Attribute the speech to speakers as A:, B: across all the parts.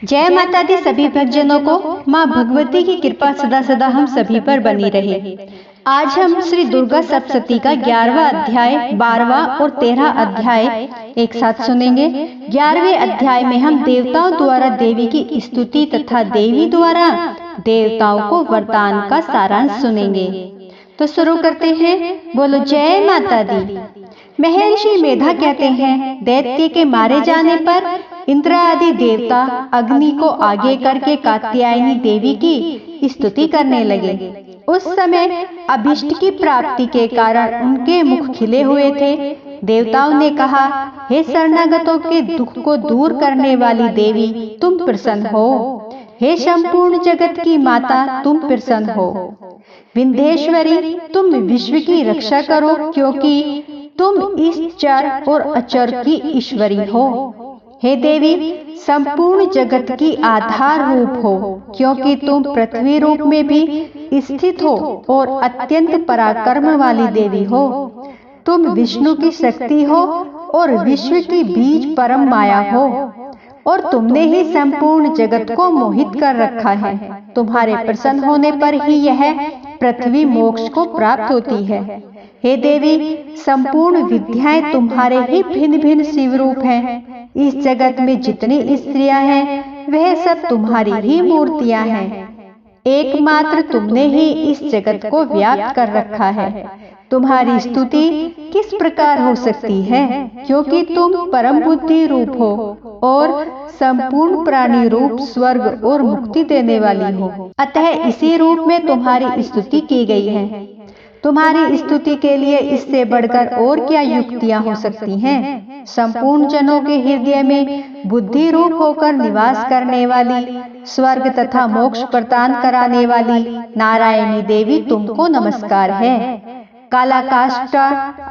A: जय माता दी सभी भक्तजनों को। माँ भगवती की कृपा सदा सदा हम सभी पर बनी रहे। आज हम श्री दुर्गा सप्तशती का 11वां अध्याय, 12वां और 13वां अध्याय एक साथ सुनेंगे। 11वें अध्याय में हम देवताओं द्वारा देवी की स्तुति तथा देवी द्वारा देवताओं को वरदान का सारांश सुनेंगे। तो शुरू करते हैं। बोलो जय माता दी। महर्षि मेधा कहते हैं, दैत्य के मारे जाने पर इंद्र आदि देवता अग्नि को आगे करके कात्यायनी देवी की स्तुति करने लगे। उस समय अभिष्ट की प्राप्ति के कारण उनके मुख खिले हुए थे। देवताओं ने कहा, हे शरणागतों के दुख को दूर करने वाली देवी, तुम प्रसन्न हो। हे संपूर्ण जगत की माता, तुम प्रसन्न हो। विंध्येश्वरी, तुम विश्व की रक्षा करो, क्योंकि तुम इस चर और अचर की ईश्वरी हो। हे देवी, संपूर्ण जगत की आधार रूप हो, क्योंकि तुम पृथ्वी रूप में भी स्थित हो और अत्यंत पराक्रम वाली देवी हो। तुम विष्णु की शक्ति हो और विश्व की बीज परम माया हो, और तुमने ही संपूर्ण जगत को मोहित कर रखा है। तुम्हारे प्रसन्न होने पर ही यह पृथ्वी मोक्ष को प्राप्त होती है। हे देवी, संपूर्ण विद्याएं तुम्हारे ही भिन्न भिन्न शिव रूप हैं। इस जगत में जितनी स्त्रियां हैं, वह सब तुम्हारी ही मूर्तियां हैं। एकमात्र तुमने ही इस जगत को व्याप्त कर रखा है। तुम्हारी स्तुति किस प्रकार हो सकती है, क्योंकि तुम परम बुद्धि रूप हो और संपूर्ण प्राणी रूप, स्वर्ग और मुक्ति देने वाली हो। अतः इसी रूप में तुम्हारी स्तुति की गई है। तुम्हारी स्तुति के लिए इससे बढ़कर और क्या युक्तियां हो सकती हैं। संपूर्ण जनों के हृदय में बुद्धि रूप होकर निवास करने वाली, स्वर्ग तथा मोक्ष प्रदान कराने वाली नारायणी देवी, तुमको नमस्कार है। कालाकाष्ठा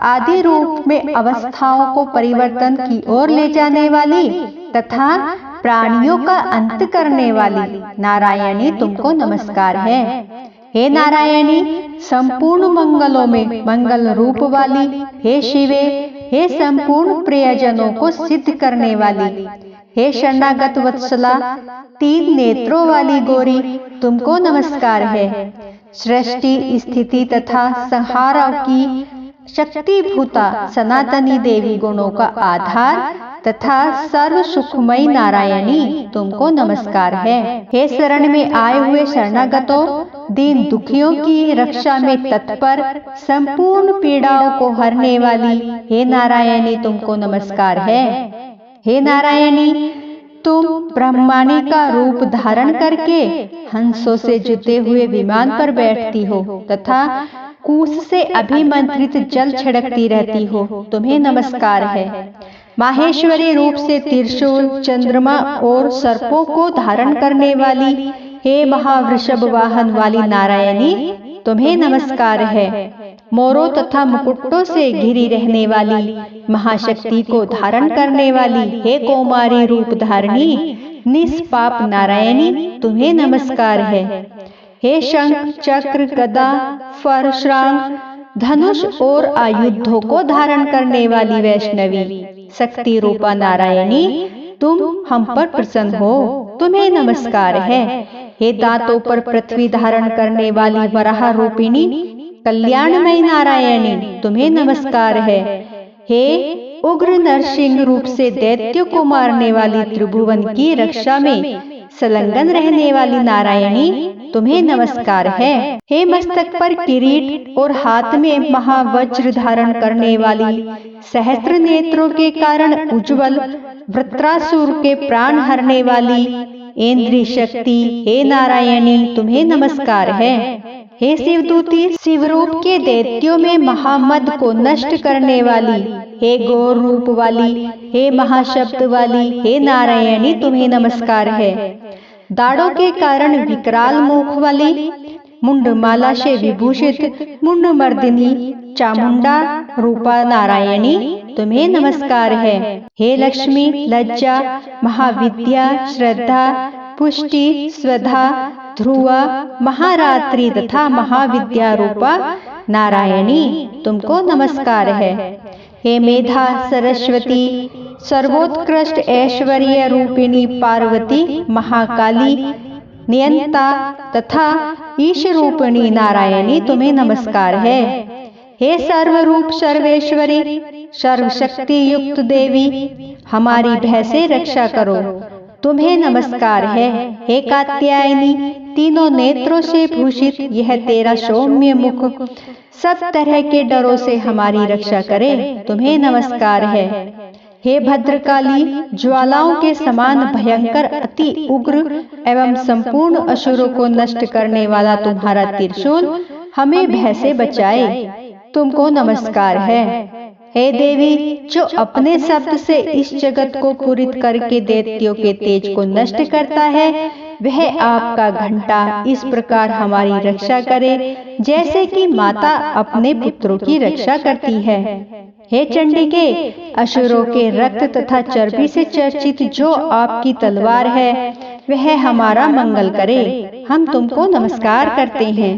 A: आदि रूप में अवस्थाओं को परिवर्तन की ओर ले जाने वाली तथा प्राणियों का अंत करने वाली नारायणी, तुमको नमस्कार है। हे नारायणी, संपूर्ण मंगलों में मंगल रूप वाली, हे शिवे, हे संपूर्ण प्रियजनों को सिद्ध करने वाली, हे शरणागत वत्सला, 3 नेत्रों वाली गौरी, तुमको नमस्कार है। सृष्टि स्थिति तथा संहार की शक्तिभूता सनातनी देवी, गुणों का आधार तथा सर्व सुखमयी नारायणी, तुमको नमस्कार है। हे शरण में आए हुए शरणागतों, दीन दुखियों की रक्षा में तत्पर, संपूर्ण पीड़ाओं को हरने वाली, हे नारायणी, तुमको नमस्कार है। हे नारायणी, तुम ब्रह्माणी का रूप धारण करके हंसों से जुते हुए विमान पर बैठती हो तथा कूस से अभिमंत्रित जल छिड़कती रहती हो, तुम्हें नमस्कार है। माहेश्वरी रूप से त्रिशूल, चंद्रमा और सर्पों को धारण करने वाली, हे महावृषभ वाहन वाली नारायणी, तुम्हें नमस्कार है। मोरों तथा मुकुटों से घिरी रहने वाली, महाशक्ति को धारण करने वाली, हे कौमारी रूप धारणी निष्पाप नारायणी, तुम्हें नमस्कार है। हे शंख, चक्र, गदा, परशुराम, धनुष और आयुधों को धारण करने वाली वैष्णवी शक्ति रूपा नारायणी, तुम हम पर प्रसन्न हो, तुम्हें नमस्कार है। हे दांतों पर पृथ्वी धारण करने वाली वराह रूपिणी कल्याणमयी नारायणी, तुम्हें नमस्कार है। हे उग्र नरसिंह रूप से दैत्यों को मारने वाली, त्रिभुवन की रक्षा में संलग्न रहने वाली नारायणी, तुम्हें नमस्कार है। हे मस्तक पर किरीट और हाथ में महावज्र धारण करने वाली, सहस्त्र नेत्रों के कारण उज्ज्वल वृत्रासुर के प्राण हरने वाली इंद्रिय शक्ति, हे नारायणी, तुम्हें नमस्कार है। हे शिवदूती, शिवरूप के दैत्यों में महामद को नष्ट करने वाली, हे गौर रूप वाली, हे महाशब्द वाली, हे नारायणी, तुम्हें नमस्कार है। दाढ़ों के कारण विकराल मुख वाली, मुंडमाला से विभूषित मुंडमर्दिनी चामुंडा रूपा नारायणी, तुम्हें नमस्कार है। हे लक्ष्मी, लज्जा, महाविद्या, श्रद्धा, पुष्टि, स्वधा, ध्रुवा, महारात्रि तथा महाविद्या रूपा नारायणी, तुमको नमस्कार है। हे मेधा सरस्वती, सर्वोत्कृष्ट ऐश्वर्य रूपिणी पार्वती, महाकाली, नियंता तथा ईश रूपिणी नारायणी, तुम्हें नमस्कार है। हे सर्वरूप सर्वेश्वरी, सर्वशक्ति युक्त देवी, हमारी भय से रक्षा करो, तुम्हें नमस्कार है। हे कात्यायनी, तीनों नेत्रों से भूषित यह तेरा सौम्य मुख सब तरह के डरों से हमारी रक्षा करे, तुम्हें नमस्कार है। हे भद्रकाली, ज्वालाओं के समान भयंकर, अति उग्र एवं संपूर्ण असुरों को नष्ट करने वाला तुम्हारा त्रिशूल हमें भय से बचाए, तुमको नमस्कार है। हे देवी, जो अपने शब्द से इस जगत को पूरित करके दैत्यों के तेज को नष्ट करता है, वह आपका घंटा इस प्रकार हमारी रक्षा करे जैसे कि माता अपने पुत्रों की रक्षा करती है। हे चंडिके, असुरों के रक्त तथा चर्बी से चर्चित जो आपकी तलवार है, वह हमारा मंगल करे, हम तुमको नमस्कार करते हैं।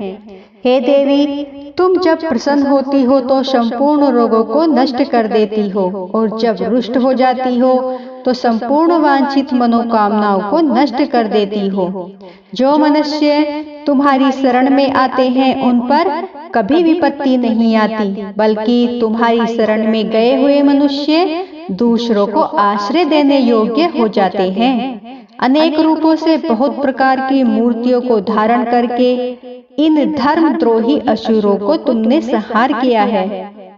A: हे देवी, तुम जब प्रसन्न होती हो तो संपूर्ण रोगों को नष्ट कर देती हो, और जब रुष्ट हो जाती हो तो संपूर्ण वांछित मनोकामनाओं को नष्ट कर देती हो। जो मनुष्य तुम्हारी शरण में आते हैं उन पर कभी विपत्ति नहीं आती, बल्कि तुम्हारी शरण में गए हुए मनुष्य दूसरों को आश्रय देने योग्य हो जाते हैं। अनेक रूपों से बहुत प्रकार की मूर्तियों को धारण करके इन धर्मद्रोही असुरों को तुमने संहार किया है,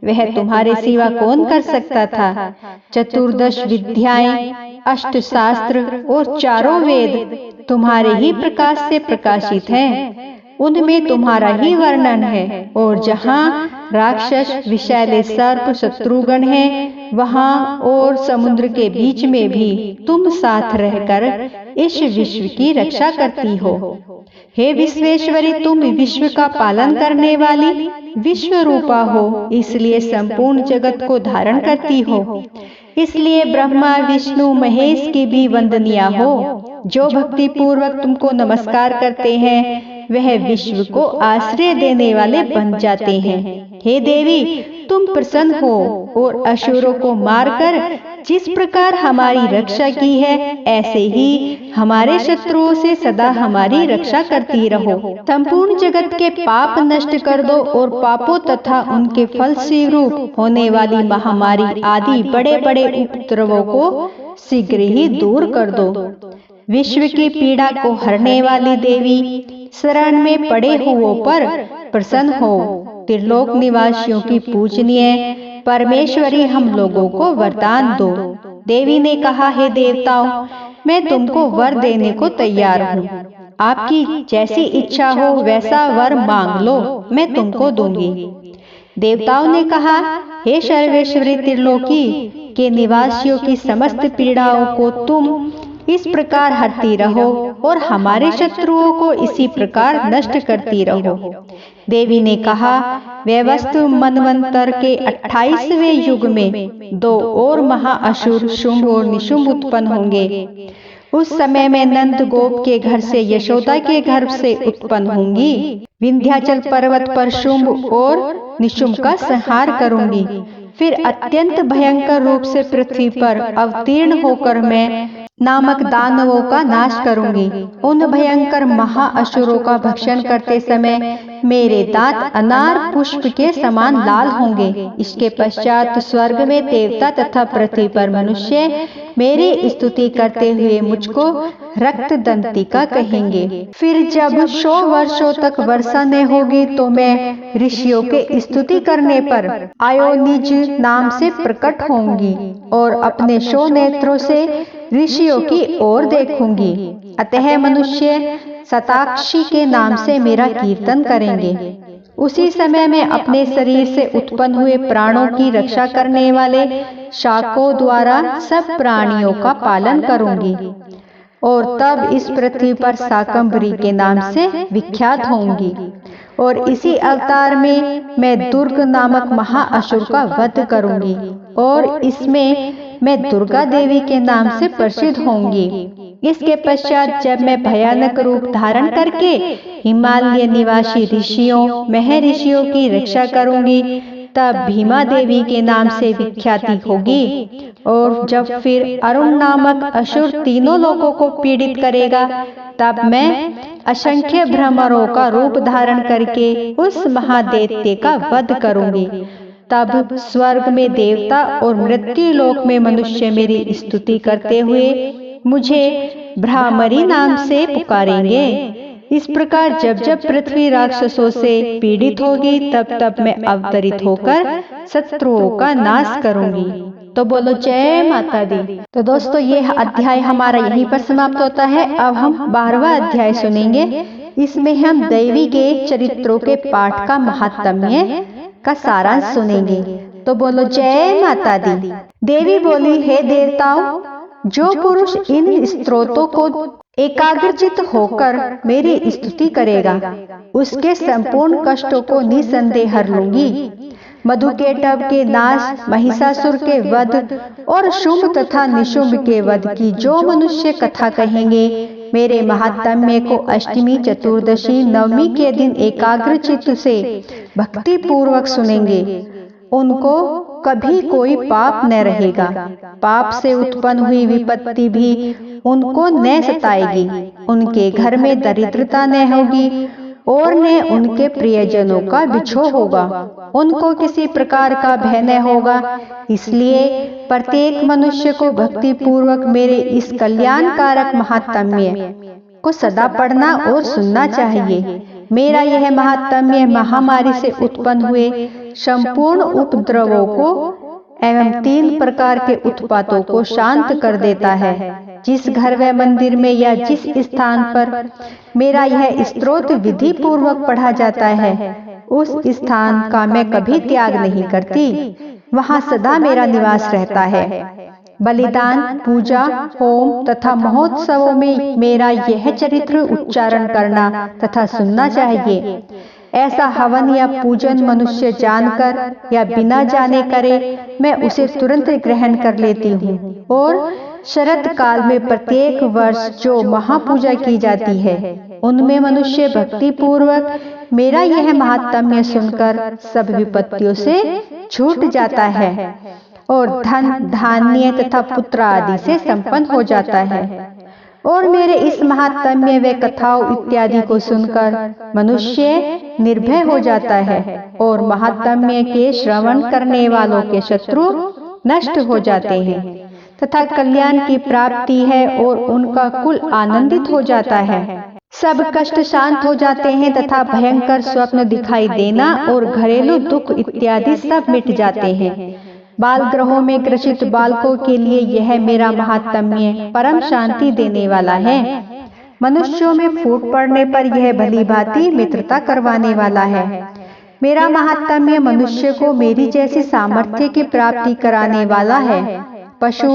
A: वह तुम्हारे सिवा कौन कर सकता था। चतुर्दश विद्याएं, अष्ट शास्त्र और चारों वेद तुम्हारे ही प्रकाश से प्रकाशित हैं, उनमें तुम्हारा ही वर्णन है। और जहाँ राक्षस, विषैले सर्प, शत्रुगण है, वहाँ और समुद्र के बीच में भी तुम साथ रहकर इस विश्व की रक्षा करती हो। हे विश्वेश्वरी, तुम विश्व का पालन करने वाली विश्व रूपा हो, इसलिए संपूर्ण जगत को धारण करती हो। इसलिए ब्रह्मा, विष्णु, महेश की भी वंदनिया हो। जो भक्ति पूर्वक तुमको नमस्कार करते हैं वह विश्व को आश्रय देने वाले बन जाते हैं। हे देवी, तुम प्रसन्न हो और असुरों को मारकर जिस प्रकार हमारी रक्षा की है, ऐसे ही हमारे शत्रुओं से सदा हमारी रक्षा करती रहो। संपूर्ण जगत के पाप नष्ट कर दो और पापों तथा उनके फल स्वरूप होने वाली महामारी आदि बड़े बड़े उपद्रवों को शीघ्र ही दूर कर दो। विश्व की पीड़ा को हरने वाली देवी, शरण में पड़े हुओं पर प्रसन्न हो। त्रिलोक निवासियों की पूजनीय परमेश्वरी, हम लोगों को वरदान दो। देवी ने कहा, हे देवताओं, मैं तुमको वर देने को तैयार हूँ। आपकी जैसी इच्छा हो वैसा वर मांग लो, मैं तुमको दूंगी। देवताओं ने कहा, हे सर्वेश्वरी त्रिलोकी के निवासियों की समस्त पीड़ाओं को तुम इस प्रकार हरती रहो और हमारे शत्रुओं को इसी प्रकार नष्ट करती रहो। देवी ने कहा, वैवस्वत मनवंतर के 28वें युग में 2 और महाअसुर शुंभ और निशुंभ उत्पन्न होंगे। उस समय मैं नंद गोप के घर से यशोदा के घर से उत्पन्न होंगी। विंध्याचल पर्वत पर शुंभ और निशुंभ का संहार करूंगी। फिर अत्यंत भयंकर रूप से पृथ्वी पर अवतीर्ण होकर मैं नामक दानवों का नाश करूंगी। उन भयंकर महाअसुरों का भक्षण करते समय मेरे दांत अनार पुष्प के समान लाल होंगे। इसके पश्चात स्वर्ग में देवता तथा पृथ्वी पर मनुष्य मेरी स्तुति करते हुए मुझको रक्त दंतिका कहेंगे। फिर जब 100 वर्षों तक वर्षा न होगी तो मैं ऋषियों के स्तुति करने पर आयोनिज नाम से प्रकट होंगी और अपने 100 नेत्रों से ऋषियों की ओर देखूंगी। अतः मनुष्य शताक्षी के नाम से मेरा कीर्तन करेंगे। उसी समय मैं अपने शरीर से उत्पन्न हुए प्राणों की रक्षा करने वाले शाकों द्वारा सब प्राणियों का पालन करूंगी और तब इस पृथ्वी पर शाकंभरी के नाम से विख्यात होंगी। और इसी अवतार में मैं दुर्ग नामक महाअसुर का वध करूंगी और इसमें मैं दुर्गा देवी के नाम से प्रसिद्ध होंगी। इसके पश्चात जब मैं भयानक रूप धारण करके हिमालय निवासी ऋषियों, महर्षियों की रक्षा करूंगी, तब भीमा देवी के नाम से विख्याति होगी। और जब फिर अरुण नामक असुर तीनों लोगों को पीड़ित करेगा, तब मैं असंख्य भ्रमरों का रूप धारण करके उस महादैत्य का वध करूंगी। तब स्वर्ग में देवता और मृत्यु लोक में मनुष्य मेरी स्तुति करते हुए मुझे भ्रामरी नाम से पुकारेंगे। इस प्रकार जब जब पृथ्वी राक्षसों से पीड़ित होगी, तब तब मैं अवतरित होकर शत्रुओं का नाश करूंगी। तो बोलो जय माता दी। तो दोस्तों, ये अध्याय हमारा यहीं पर समाप्त होता है। अब हम 12वां अध्याय सुनेंगे। इसमें हम दैवी के चरित्रों के पाठ का महात्म्य का सारांश सुनेंगे। तो बोलो जय माता दी। देवी बोली, हे देवताओं, जो पुरुष इन स्तोत्रों को एकाग्रचित होकर मेरी स्तुति करेगा, उसके संपूर्ण कष्टों को निसंदेह हर लूंगी। मधुकेटव के नाश, महिषासुर के वध और शुंभ तथा निशुंभ के वध की जो मनुष्य कथा कहेंगे, मेरे महात्म्य को अष्टमी, चतुर्दशी, नवमी के दिन एकाग्रचित्त से भक्ति पूर्वक सुनेंगे, उनको कभी कोई पाप न रहेगा। पाप से उत्पन्न हुई विपत्ति भी उनको न सताएगी। उनके घर में दरिद्रता न होगी और न उनके प्रियजनों का बिछोह होगा। उनको किसी प्रकार का भय न होगा। इसलिए प्रत्येक मनुष्य को भक्ति पूर्वक मेरे इस कल्याणकारक महात्म्य को सदा पढ़ना और सुनना चाहिए। मेरा यह महात्म्य महामारी से उत्पन्न हुए संपूर्ण उपद्रवों को एवं 3 प्रकार के उत्पातों को शांत कर देता है। जिस घर व मंदिर में या जिस स्थान पर मेरा यह स्तोत्र विधि पूर्वक पढ़ा जाता है, उस स्थान का मैं कभी त्याग नहीं करती। वहाँ सदा मेरा निवास रहता है। बलिदान, पूजा, होम तथा महोत्सवों में मेरा यह चरित्र उच्चारण करना तथा सुनना चाहिए। ऐसा हवन या पूजन मनुष्य जानकर या बिना जाने करे, मैं उसे तुरंत ग्रहण कर लेती हूँ। और शरत काल में प्रत्येक वर्ष जो महापूजा की जाती है, उनमें मनुष्य भक्ति पूर्वक मेरा यह महात्म्य सुनकर सब विपत्तियों से छूट जाता है और धन, धान्य तथा पुत्र आदि से संपन्न हो जाता है। और मेरे इस महात्म्य व कथाओं इत्यादि को सुनकर मनुष्य निर्भय हो जाता है और महात्म्य के श्रवण करने वालों के शत्रु नष्ट हो जाते हैं तथा कल्याण की प्राप्ति है और उनका कुल आनंदित हो जाता है। सब कष्ट शांत हो जाते हैं तथा भयंकर स्वप्न दिखाई देना और घरेलू दुख इत्यादि सब मिट जाते हैं। बाल ग्रहों में ग्रसित बालकों के लिए यह मेरा महात्म्य परम शांति देने वाला है। मनुष्यों में फूट पड़ने पर यह भली भांति मित्रता करवाने वाला है। मेरा महात्म्य मनुष्य को मेरी जैसी सामर्थ्य की प्राप्ति कराने वाला है। पशु,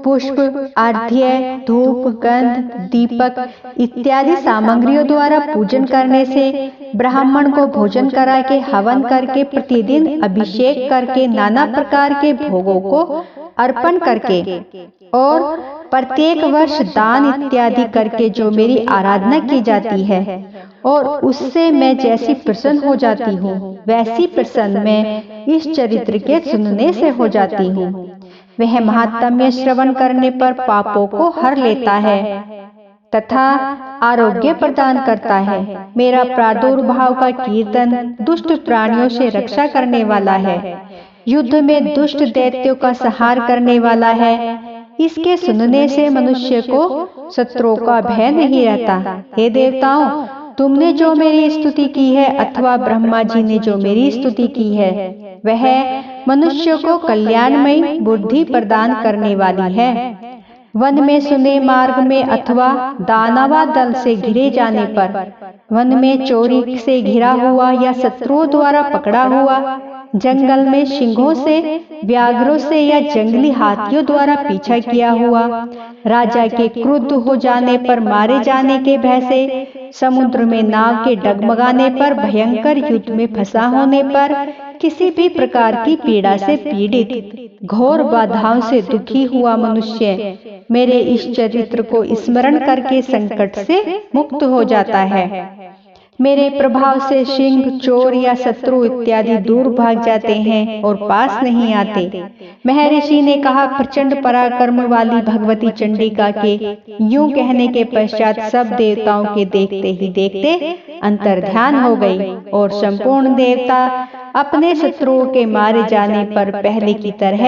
A: पुष्प, आर्ध्य, धूप, गंध, दीपक इत्यादि सामग्रियों द्वारा पूजन करने से, ब्राह्मण को भोजन करा के, हवन करके, प्रतिदिन अभिषेक करके, नाना प्रकार के भोगों को अर्पण करके और प्रत्येक वर्ष दान इत्यादि करके जो मेरी आराधना की जाती है, और उससे मैं जैसी प्रसन्न हो जाती हूँ, वैसी प्रसन्न मैं इस चरित्र के सुनने से हो जाती हूँ। वह महात्म्य श्रवण करने पर पापों को हर लेता है तथा आरोग्य प्रदान करता है। मेरा प्रादुर्भाव का कीर्तन दुष्ट प्राणियों से रक्षा करने वाला है, युद्ध में दुष्ट दैत्यों का संहार करने वाला है। इसके सुनने से मनुष्य को शत्रुओं का भय नहीं रहता। हे देवताओं, तुमने जो मेरी स्तुति की है अथवा ब्रह्मा जी ने जो मेरी स्तुति की है, वह मनुष्य को कल्याणमयी बुद्धि प्रदान करने वाली है। वन में सुने मार्ग में अथवा दानवा दल से घिरे जाने पर, वन में चोरी से घिरा हुआ या शत्रुओं द्वारा पकड़ा हुआ, जंगल में सिंहों से, व्याघ्रों से या जंगली हाथियों द्वारा पीछा किया हुआ, राजा के क्रुद्ध हो जाने पर मारे जाने के भय से, समुद्र में नाव के डगमगाने पर, भयंकर युद्ध में फंसा होने पर, किसी भी प्रकार की पीड़ा से पीड़ित, घोर बाधाओं से दुखी हुआ मनुष्य मेरे इस चरित्र को स्मरण करके संकट से मुक्त हो जाता है। मेरे प्रभाव से सिंह, चोर या शत्रु इत्यादि दूर भाग जाते हैं और पास नहीं आते। महर्षि ने कहा, प्रचंड पराक्रम वाली भगवती चंडिका के यूं कहने के पश्चात सब देवताओं के देखते ही देखते अंतर्ध्यान हो गई और संपूर्ण देवता अपने शत्रुओं के मारे जाने पर पहले की तरह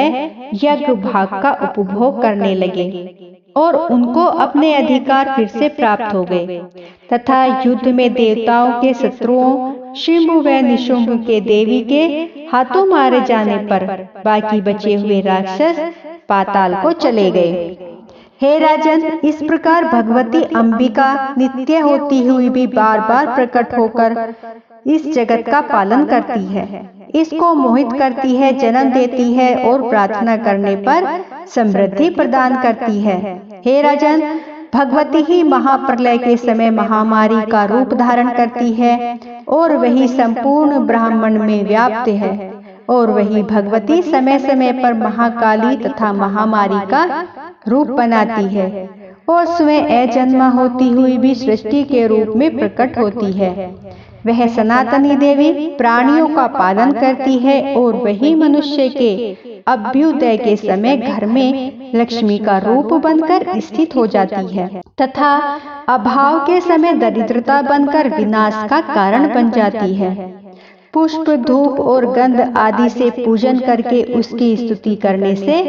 A: यज्ञ भाग का उपभोग करने लगे और उनको अपने अधिकार फिर से प्राप्त हो गए तथा युद्ध में देवताओं के शत्रुओं शिंभु व निशुंभ के देवी के हाथों मारे जाने पर बाकी बचे हुए राक्षस पाताल को चले गए। हे राजन, इस प्रकार भगवती अंबिका नित्य होती हुई भी बार बार प्रकट होकर इस जगत का पालन करती है, इसको मोहित करती है, जन्म देती है और प्रार्थना करने पर समृद्धि प्रदान करती है। हे राजन, भगवती ही महाप्रलय के समय महामारी का रूप धारण करती है और वही संपूर्ण ब्रह्मांड में व्याप्त है और वही भगवती समय समय पर महाकाली तथा महामारी का रूप बनाती है और स्वयं अजन्मा होती हुई भी सृष्टि के रूप में प्रकट होती है। वह सनातनी देवी प्राणियों का पालन करती है और वही मनुष्य के अभ्युदय के समय घर में लक्ष्मी का रूप बनकर स्थित हो जाती है तथा अभाव के समय दरिद्रता बनकर विनाश का कारण बन जाती है। पुष्प, धूप और गंध आदि से पूजन करके उसकी स्तुति करने से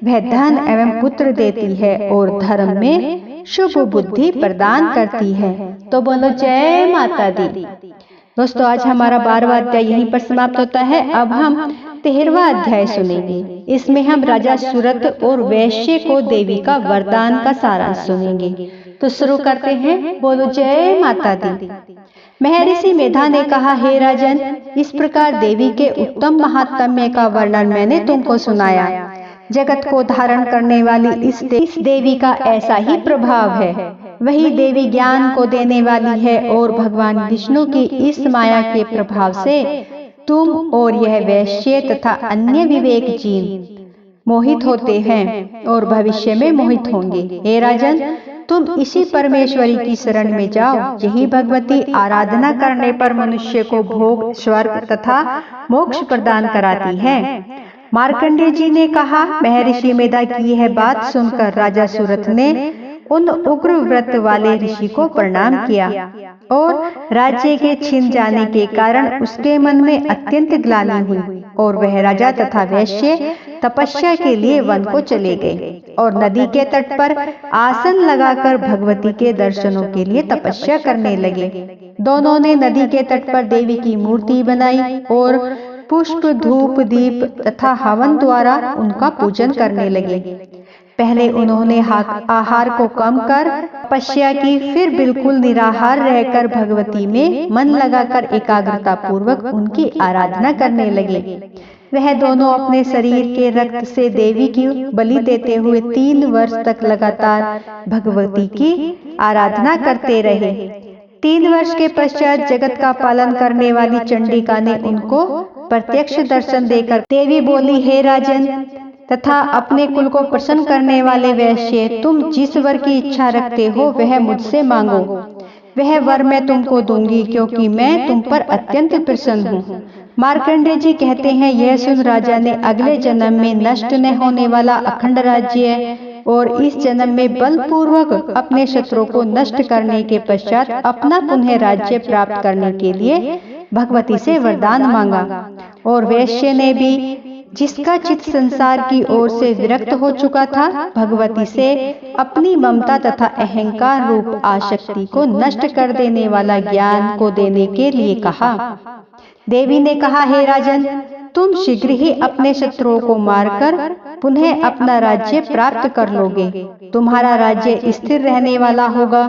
A: वह धन एवं पुत्र देती है और धर्म में शुभ बुद्धि प्रदान करती है। तो बोलो जय माता दी। दोस्तों, आज हमारा 12वां अध्याय यहीं पर समाप्त होता है। अब हम 13वां अध्याय सुनेंगे। इसमें हम राजा सुरथ और वैश्य को देवी का वरदान का सारांश सुनेंगे। तो शुरू करते हैं। बोलो जय माता दी। महर्षि मेधा ने कहा, हे राजन, इस प्रकार देवी के उत्तम महात्म्य का वर्णन मैंने तुमको सुनाया। जगत को धारण करने वाली इस देवी का ऐसा ही प्रभाव है। वही देवी ज्ञान को देने वाली है और भगवान विष्णु की इस माया के प्रभाव से तुम और यह वैश्य तथा अन्य विवेक जीव मोहित होते हैं और भविष्य में मोहित होंगे। हे राजन, तुम इसी परमेश्वरी की शरण में जाओ। यही भगवती आराधना करने पर मनुष्य को भोग, स्वर्ग तथा मोक्ष प्रदान कराती है। मार्कंडेय जी ने कहा, महर्षि मेधा की यह बात सुनकर राजा सुरथ ने उन उग्र व्रत वाले ऋषि को प्रणाम किया और राज्य के छिन जाने के कारण उसके मन में अत्यंत ग्लानि हुई और वह राजा तथा वैश्य तपस्या के लिए वन को चले गए और नदी के तट पर आसन लगाकर भगवती के दर्शनों के लिए तपस्या करने लगे। दोनों ने नदी के तट पर देवी की मूर्ति बनाई और पुष्प, धूप, दीप तथा हवन द्वारा उनका पूजन करने लगे। पहले उन्होंने आहार को कम कर तपस्या की, फिर बिल्कुल निराहार रहकर भगवती में मन लगाकर एकाग्रता पूर्वक उनकी आराधना करने लगे। वह दोनों अपने शरीर के रक्त से देवी की बलि देते हुए 3 वर्ष तक लगातार भगवती की आराधना करते रहे। 3 वर्ष के पश्चात जगत का पालन करने वाली चंडिका ने उनको प्रत्यक्ष दर्शन देकर देवी बोली, हे राजन तथा अपने कुल को प्रसन्न करने वाले वैश्य, तुम जिस वर की इच्छा रखते हो वह मुझसे मांगो। वह वर मैं तुमको दूंगी क्योंकि मैं तुम पर अत्यंत प्रसन्न हूँ। मार्कंडेय जी कहते हैं, यह सुन राजा ने अगले जन्म में नष्ट न होने वाला अखंड राज्य और इस जन्म में बलपूर्वक अपने शत्रु को नष्ट करने के पश्चात अपना पुनः राज्य प्राप्त करने के लिए भगवती से वरदान मांगा। और वैश्य ने भी, जिसका चित्त संसार की ओर से विरक्त हो चुका था, भगवती से अपनी ममता तथा अहंकार रूप आसक्ति को नष्ट कर देने वाला ज्ञान को देने के लिए कहा। देवी ने कहा, हे राजन, तुम शीघ्र ही अपने शत्रुओं को मारकर पुनः अपना राज्य प्राप्त कर लोगे। तुम्हारा राज्य स्थिर रहने वाला होगा।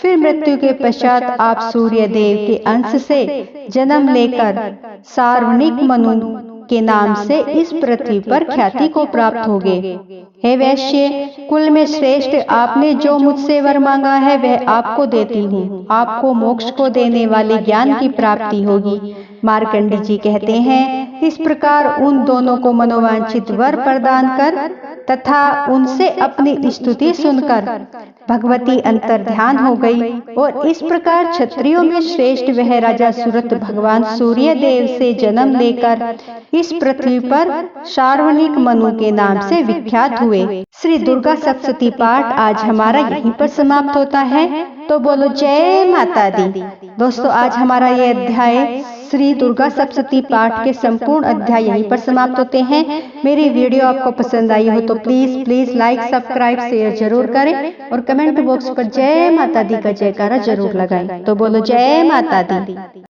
A: फिर मृत्यु के पश्चात आप सूर्य देव के अंश से जन्म लेकर सार्वणिक मनु के नाम से इस पृथ्वी पर ख्याति को प्राप्त होगे। हे वैश्य, कुल में श्रेष्ठ, आपने जो मुझसे वर मांगा है वह आपको देती हूँ। आपको मोक्ष को देने वाले ज्ञान की प्राप्ति होगी। मार्कंडेय जी कहते हैं, इस प्रकार उन दोनों को मनोवांछित वर प्रदान कर तथा उनसे अपनी स्तुति सुनकर भगवती अंतर्ध्यान हो गई और इस प्रकार क्षत्रियों में श्रेष्ठ वह राजा सुरथ भगवान सूर्य देव से जन्म लेकर इस पृथ्वी पर सार्वनिक मनु के नाम से विख्यात हुए। श्री दुर्गा सप्तशती पाठ आज हमारा यहीं पर समाप्त होता है। तो बोलो जय माता दी। दोस्तों, आज हमारा ये अध्याय श्री दुर्गा सप्तशती पाठ के संपूर्ण अध्याय यहीं पर समाप्त होते हैं। मेरी वीडियो आपको पसंद आई हो तो प्लीज लाइक, सब्सक्राइब, शेयर जरूर करें और कमेंट बॉक्स पर जय माता दी का जयकारा जरूर लगाएं। तो बोलो जय माता दी।